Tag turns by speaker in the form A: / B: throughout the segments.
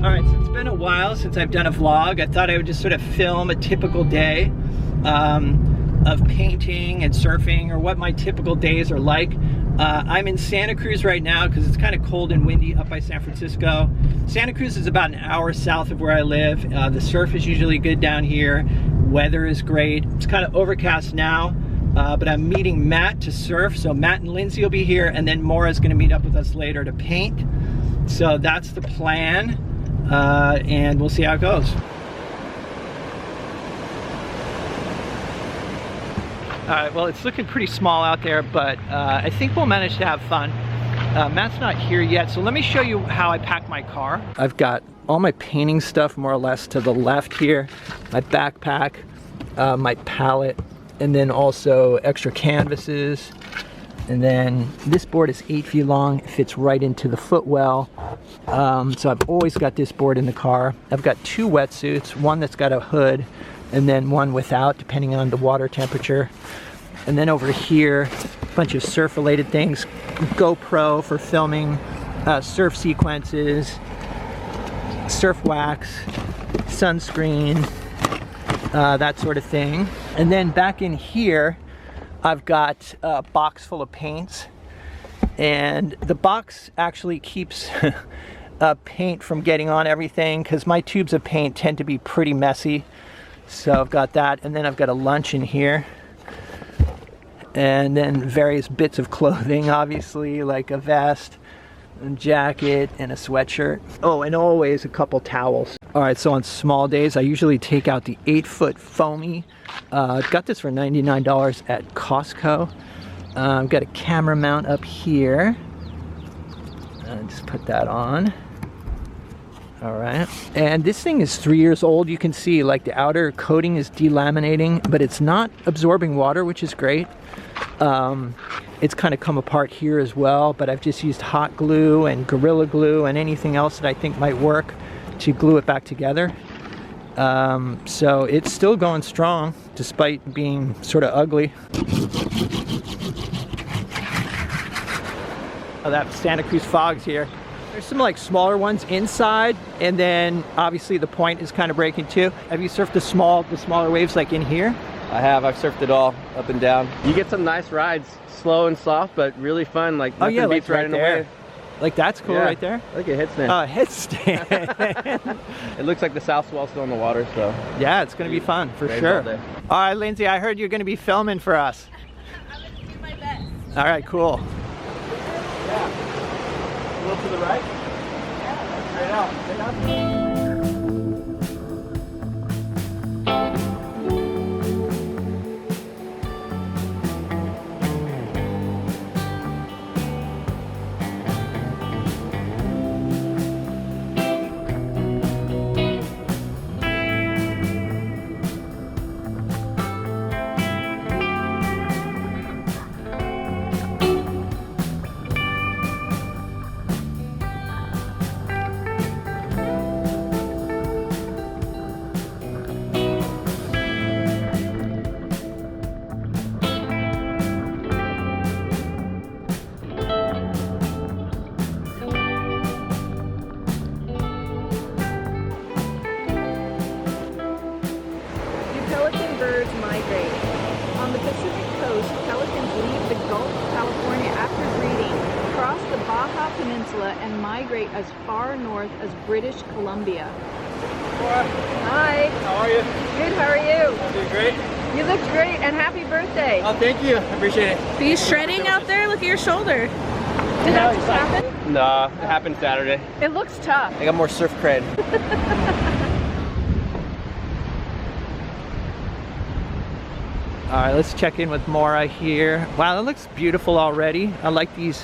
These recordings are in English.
A: Alright, so it's been a while since I've done a vlog. I thought I would just sort of film a typical day of painting and surfing, or what my typical days are like. I'm in Santa Cruz right now because it's kind of cold and windy up by San Francisco. Santa Cruz is about an hour south of where I live. The surf is usually good down here. Weather is great. It's kind of overcast now, but I'm meeting Matt to surf. So Matt and Lindsay will be here, and then Maura's going to meet up with us later to paint. So that's the plan, and we'll see how it goes. Alright, well, it's looking pretty small out there, but I think we'll manage to have fun. Matt's not here yet, so let me show you how I pack my car. I've got all my painting stuff more or less to the left here, my backpack, my palette, and then also extra canvases. And then this board is 8 feet long, it fits right into the footwell. So I've always got this board in the car. I've got 2 wetsuits, one that's got a hood, and then one without, depending on the water temperature. And then over here, a bunch of surf related things, GoPro for filming surf sequences, surf wax, sunscreen, that sort of thing. And then back in here, I've got a box full of paints, and the box actually keeps paint from getting on everything, because my tubes of paint tend to be pretty messy. So I've got that, and then I've got a lunch in here, and then various bits of clothing, obviously, like a vest, a jacket, and a sweatshirt. Oh, and always a couple towels. All right, so on small days, I usually take out the 8-foot foamy. I've got this for $99 at Costco. I've got a camera mount up here. Just put that on. All right, and this thing is 3 years old. You can see like the outer coating is delaminating, but it's not absorbing water, which is great. It's kind of come apart here as well, but I've just used hot glue and Gorilla Glue and anything else that I think might work to glue it back together. So it's still going strong despite being sort of ugly. Oh, that Santa Cruz fog's here. There's some like smaller ones inside, and then obviously the point is kind of breaking too. Have you surfed the smaller waves like in here?
B: I have. I've surfed it all up and down. You get some nice rides, slow and soft, but really fun. Like nothing
A: yeah,
B: beats
A: like
B: riding a wave.
A: Like that's cool, right there.
B: Like a headstand.
A: Oh, headstand.
B: It looks like the south swell's still in the water, so.
A: Yeah, it's gonna be fun for sure. All right, Lindsay, I heard you're gonna be filming for us.
C: I'm gonna do my best.
A: All right, cool.
B: Yeah. A little to the right? Yeah. Straight out. Straight out.
C: Birds migrate. On the Pacific coast, pelicans leave the Gulf of California after breeding, cross the Baja Peninsula, and migrate as far north as British Columbia. Hi.
A: How are you?
C: Good, how are you?
A: I'm doing great.
C: You look great, and happy birthday.
A: Oh, thank you. I appreciate it.
C: Are you shredding out there? Look at your shoulder. Did that just happen?
B: Nah, it happened Saturday.
C: It looks tough.
B: I got more surf cred.
A: All right, let's check in with Maura here. Wow, it looks beautiful already. I like these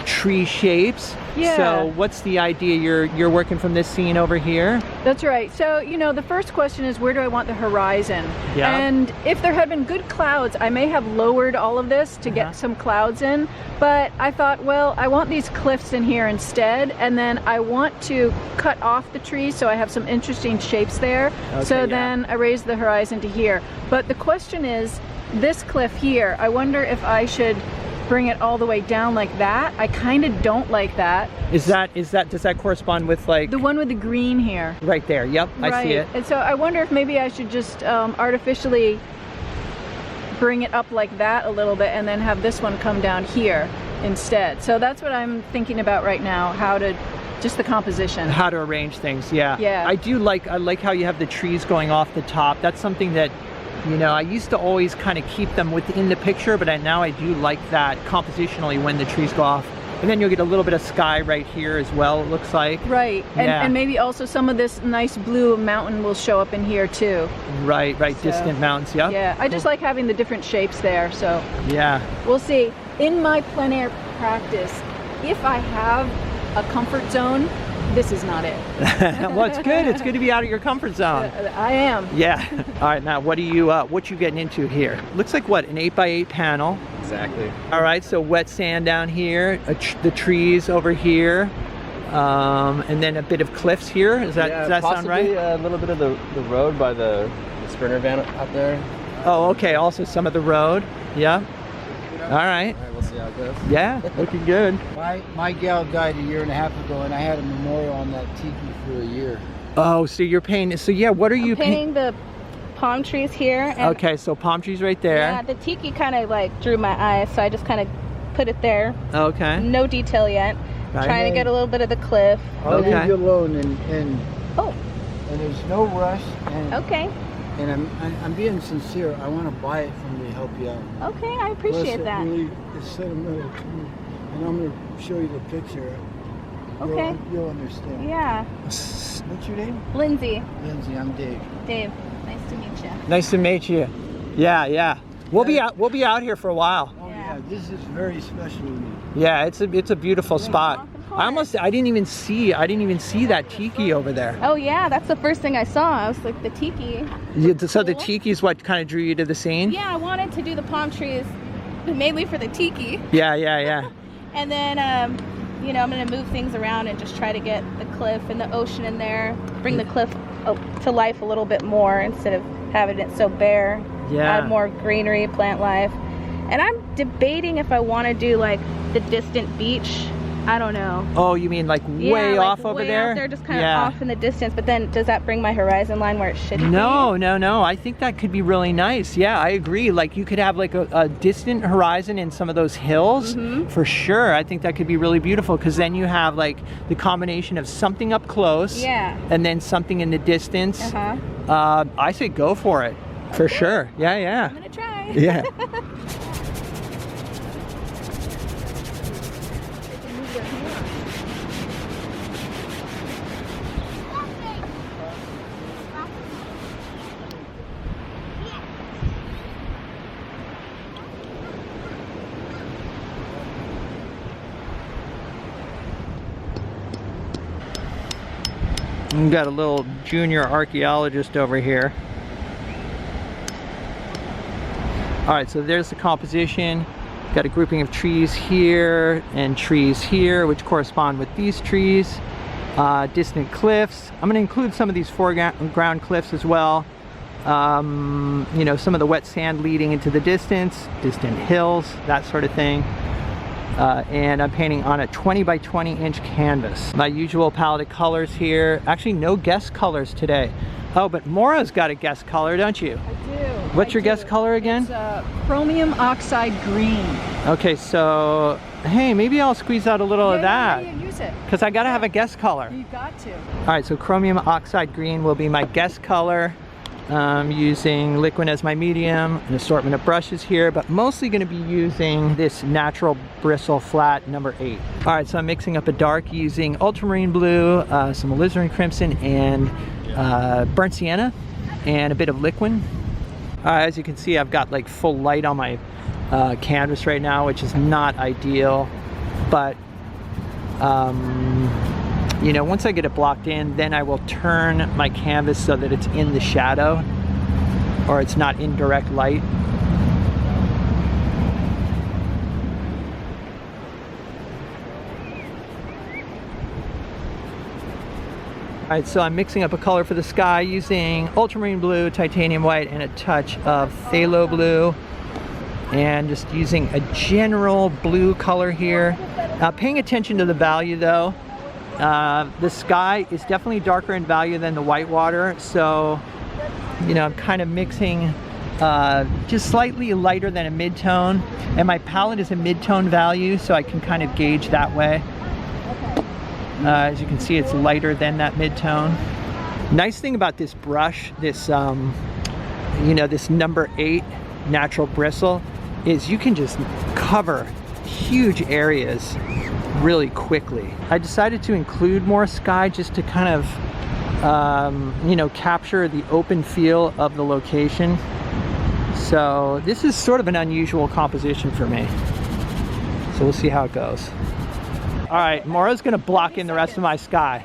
A: tree shapes.
C: Yeah.
A: So what's the idea? You're working from this scene over here?
C: That's right. So, you know, the first question is, where do I want the horizon?
A: Yeah.
C: And if there had been good clouds, I may have lowered all of this to get some clouds in. But I thought, well, I want these cliffs in here instead. And then I want to cut off the trees so I have some interesting shapes there.
A: Okay,
C: so then I raised the horizon to here. But the question is, this cliff here, I wonder if I should bring it all the way down like that. I kind of don't like that.
A: Does that correspond with like
C: the one with the green here?
A: Right there. Yep,
C: right.
A: I see it.
C: And so I wonder if maybe I should just artificially bring it up like that a little bit and then have this one come down here instead. So that's what I'm thinking about right now, how to, just the composition.
A: How to arrange things, yeah.
C: Yeah.
A: I like how you have the trees going off the top. That's something that, you know, I used to always kind of keep them within the picture, but now I do like that compositionally when the trees go off. And then you'll get a little bit of sky right here as well, it looks like.
C: Right,
A: Yeah.
C: and maybe also some of this nice blue mountain will show up in here too.
A: Right,
C: So,
A: distant mountains, yeah.
C: Yeah, I just like having the different shapes there, so.
A: Yeah.
C: We'll see. In my plein air practice, if I have a comfort zone, this is not it.
A: Well, it's good. It's good to be out of your comfort zone.
C: I am.
A: Yeah. All right, now what you getting into here? Looks like what, an 8x8 panel.
B: Exactly.
A: All right, so wet sand down here, the trees over here, and then a bit of cliffs here. Does that sound right?
B: A little bit of the road by the Sprinter van up there.
A: Oh, okay. Also some of the road. Yeah. All right.
B: All right, we'll see how it goes.
A: Yeah, looking good.
D: My gal died a year and a half ago, and I had a memorial on that tiki for a year.
A: Oh, so you're painting. So yeah, what are you
E: painting? The palm trees here. And
A: okay, so palm trees right there.
E: yeah, the tiki kind of like drew my eye, so I just kind of put it there.
A: Okay.
E: No detail yet.
A: Right.
E: Trying to get a little bit of the cliff.
D: I'll
A: Okay.
D: leave you alone, and
E: Oh,
D: there's no rush. And,
E: okay.
D: and I'm being sincere. I want to buy it from you to help you out.
E: Okay, I appreciate
D: Plus,
E: that.
D: It's sentimental to me, and I'm going to show you the picture.
E: Okay.
D: You'll understand.
E: Yeah.
D: What's your name?
E: Lindsay.
D: Lindsay. I'm Dave.
E: Dave, nice to meet you.
A: Nice to meet you. Yeah, yeah. We'll be out here for a while.
D: Oh
E: Yeah.
D: yeah, this is very special to me.
A: Yeah, it's a beautiful spot. I didn't even see that tiki over there.
E: Oh yeah, that's the first thing I saw. I was like, the tiki.
A: So the tiki is what kind of drew you to the scene?
E: Yeah, I wanted to do the palm trees mainly for the tiki.
A: Yeah, yeah, yeah.
E: And then, you know, I'm going to move things around and just try to get the cliff and the ocean in there. Bring the cliff to life a little bit more instead of having it so bare.
A: Yeah.
E: Add more greenery, plant life. And I'm debating if I want to do like the distant beach. I don't know.
A: Oh, you mean like way off over
E: way
A: there?
E: Out there, just kind of off in the distance. But then, does that bring my horizon line where it should be?
A: No, no, no. I think that could be really nice. Yeah, I agree. Like you could have like a distant horizon in some of those hills for sure. I think that could be really beautiful because then you have like the combination of something up close and then something in the distance. I say go for it for sure. Yeah, yeah.
E: I'm gonna try.
A: Yeah. We've got a little junior archaeologist over here. All right, so there's the composition. Got a grouping of trees here and trees here, which correspond with these trees. Distant cliffs. I'm going to include some of these foreground cliffs as well. You know, some of the wet sand leading into the distance, distant hills, that sort of thing. And I'm painting on a 20 by 20 inch canvas. My usual palette of colors here. Actually, no guest colors today. Oh, but Maura's got a guest color, don't you?
C: I do.
A: What's your guest color again?
C: It's chromium oxide green.
A: Okay, so hey, maybe I'll squeeze out a little of that.
C: Yeah, use it.
A: Because I gotta have a guest color.
C: You got to.
A: All right, so chromium oxide green will be my guest color. I'm using liquid as my medium, an assortment of brushes here, but mostly going to be using this natural bristle flat number 8. All right, so I'm mixing up a dark using ultramarine blue, some alizarin crimson, and burnt sienna, and a bit of liquid. As you can see, I've got like full light on my canvas right now, which is not ideal, but you know, once I get it blocked in, then I will turn my canvas so that it's in the shadow or it's not in direct light. All right, so I'm mixing up a color for the sky using ultramarine blue, titanium white, and a touch of phthalo blue. and just using a general blue color here. Paying attention to the value though. The sky is definitely darker in value than the whitewater, so you know, I'm kind of mixing just slightly lighter than a mid-tone, and my palette is a mid-tone value, so I can kind of gauge that way. As you can see, it's lighter than that mid-tone. Nice thing about this brush, this you know, this number 8 natural bristle, is you can just cover huge areas really quickly. I decided to include more sky just to kind of you know, capture the open feel of the location. So this is sort of an unusual composition for me. So we'll see how it goes. All right, Maura's gonna block in the rest of my sky.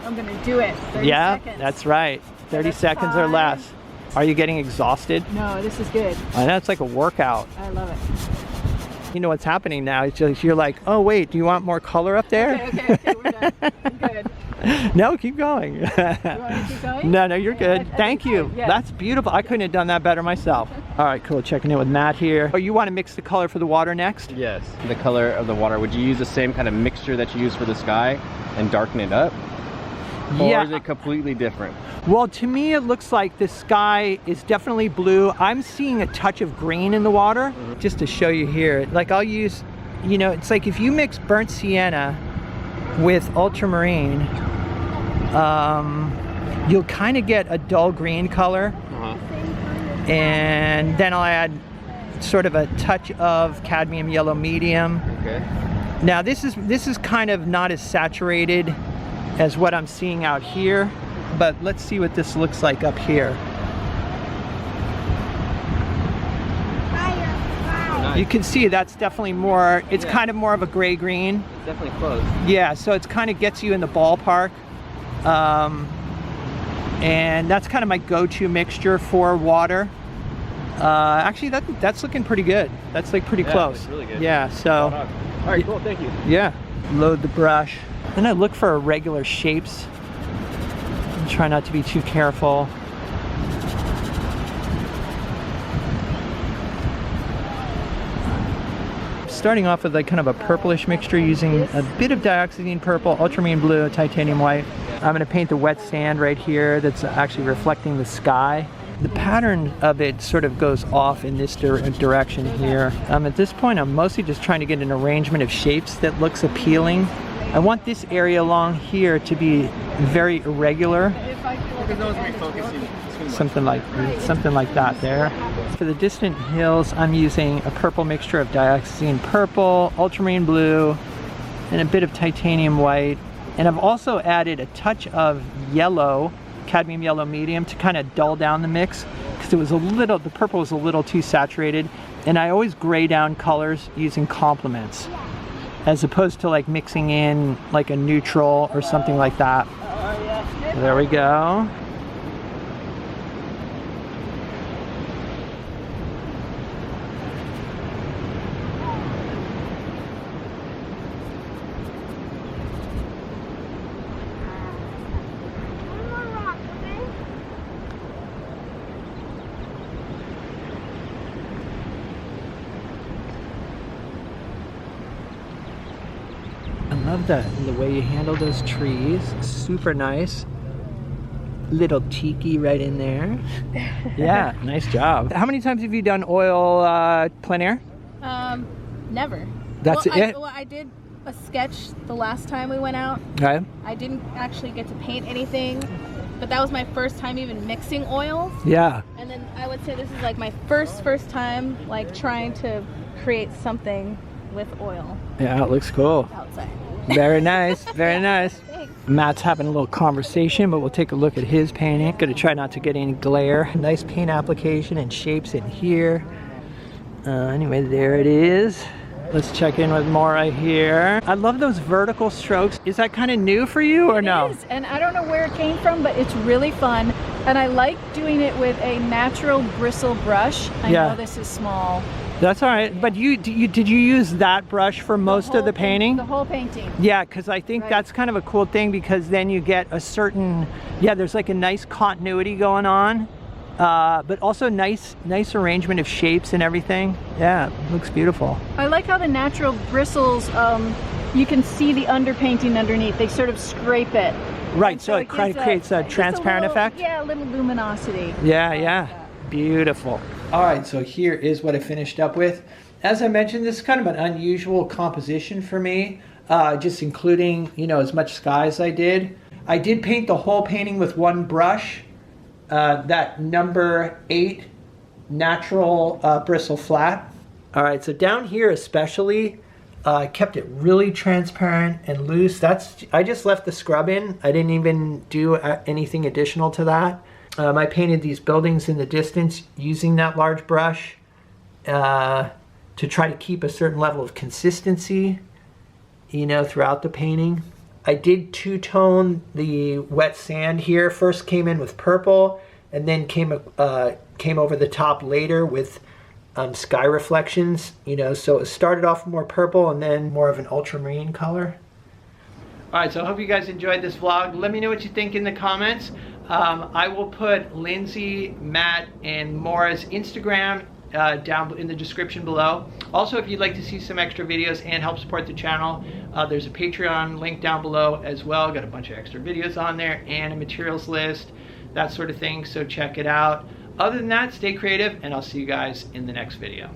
C: I'm gonna do it. 30 seconds.
A: That's right. 30
C: that's
A: seconds or
C: fine.
A: less. Are you getting exhausted?
C: No, this is good.
A: I know, it's like a workout.
C: I love it.
A: You know what's happening now? It's just, you're like, oh wait, do you want more color up there?
C: Okay, we're done. I'm good.
A: No, keep going.
C: You want me to keep going?
A: No, you're good.
C: I
A: Thank
C: think
A: you.
C: so, yes.
A: That's beautiful. I couldn't have done that better myself. All right, cool. Checking in with Matt here. Oh, you want to mix the color for the water next?
B: Yes. The color of the water, would you use the same kind of mixture that you use for the sky and darken it up? Or is it completely different?
A: Well, to me, it looks like the sky is definitely blue. I'm seeing a touch of green in the water. Just to show you here, like I'll use, you know, it's like if you mix burnt sienna with ultramarine, you'll kind of get a dull green color. And then I'll add sort of a touch of cadmium yellow medium.
B: Okay.
A: Now this is kind of not as saturated as what I'm seeing out here, but let's see what this looks like up here.
B: Nice.
A: You can see that's definitely more, it's
B: Yeah.
A: kind of more of a gray-green.
B: Definitely close.
A: Yeah, so it's kind of gets you in the ballpark. And that's kind of my go-to mixture for water. Actually, that's looking pretty good. That's like pretty close.
B: It's really good.
A: Yeah, so.
B: All right, cool, thank you.
A: Yeah, load the brush. Then I look for irregular shapes. Try not to be too careful. Starting off with like kind of a purplish mixture using a bit of dioxazine purple, ultramarine blue, titanium white. I'm going to paint the wet sand right here that's actually reflecting the sky. The pattern of it sort of goes off in this direction here. At this point, I'm mostly just trying to get an arrangement of shapes that looks appealing. I want this area along here to be very irregular. Something like that there. For the distant hills, I'm using a purple mixture of dioxazine purple, ultramarine blue, and a bit of titanium white. And I've also added a touch of yellow, cadmium yellow medium, to kind of dull down the mix, because it was the purple was a little too saturated. And I always gray down colors using complements, as opposed to like mixing in like a neutral or something like that. There we go. I love the way you handle those trees. Super nice. Little tiki right in there. Yeah, nice job. How many times have you done oil plein air?
E: Never.
A: That's it?
E: I did a sketch the last time we went out.
A: Okay.
E: I didn't actually get to paint anything, but that was my first time even mixing oils.
A: Yeah.
E: And then I would say this is like my first time like trying to create something with oil
A: Yeah, it looks cool.
E: outside.
A: Very nice, very nice.
E: Thanks.
A: Matt's having a little conversation, but we'll take a look at his painting. Gonna try not to get any glare. Nice paint application and shapes in here. Anyway, there it is. Let's check in with Maura here. I love those vertical strokes. Is that kind of new for you or no?
C: It is, and I don't know where it came from, but it's really fun. And I like doing it with a natural bristle brush. I know this is small.
A: That's all right. But did you use that brush for most of the painting?
C: The whole painting.
A: Yeah, because I think that's kind of a cool thing, because then you get a certain, there's like a nice continuity going on. but also nice arrangement of shapes and everything. Yeah, looks beautiful.
C: I like how the natural bristles, you can see the underpainting underneath. They sort of scrape it.
A: Right, so it kind of creates a transparent effect?
C: Yeah, a little luminosity.
A: Yeah. Beautiful. All right, so here is what I finished up with. As I mentioned, this is kind of an unusual composition for me, just including, you know, as much sky as I did. I did paint the whole painting with one brush, that number 8 natural bristle flat. All right, so down here especially, I kept it really transparent and loose. I just left the scrub in. I didn't even do anything additional to that. I painted these buildings in the distance using that large brush to try to keep a certain level of consistency, you know, throughout the painting. I did two-tone the wet sand here. First came in with purple and then came over the top later with sky reflections, you know, so it started off more purple and then more of an ultramarine color. All right, so I hope you guys enjoyed this vlog. Let me know what you think in the comments. I will put Lindsay, Matt, and Maura's Instagram down in the description below. Also, if you'd like to see some extra videos and help support the channel, there's a Patreon link down below as well. Got a bunch of extra videos on there and a materials list, that sort of thing, so check it out. Other than that, stay creative, and I'll see you guys in the next video.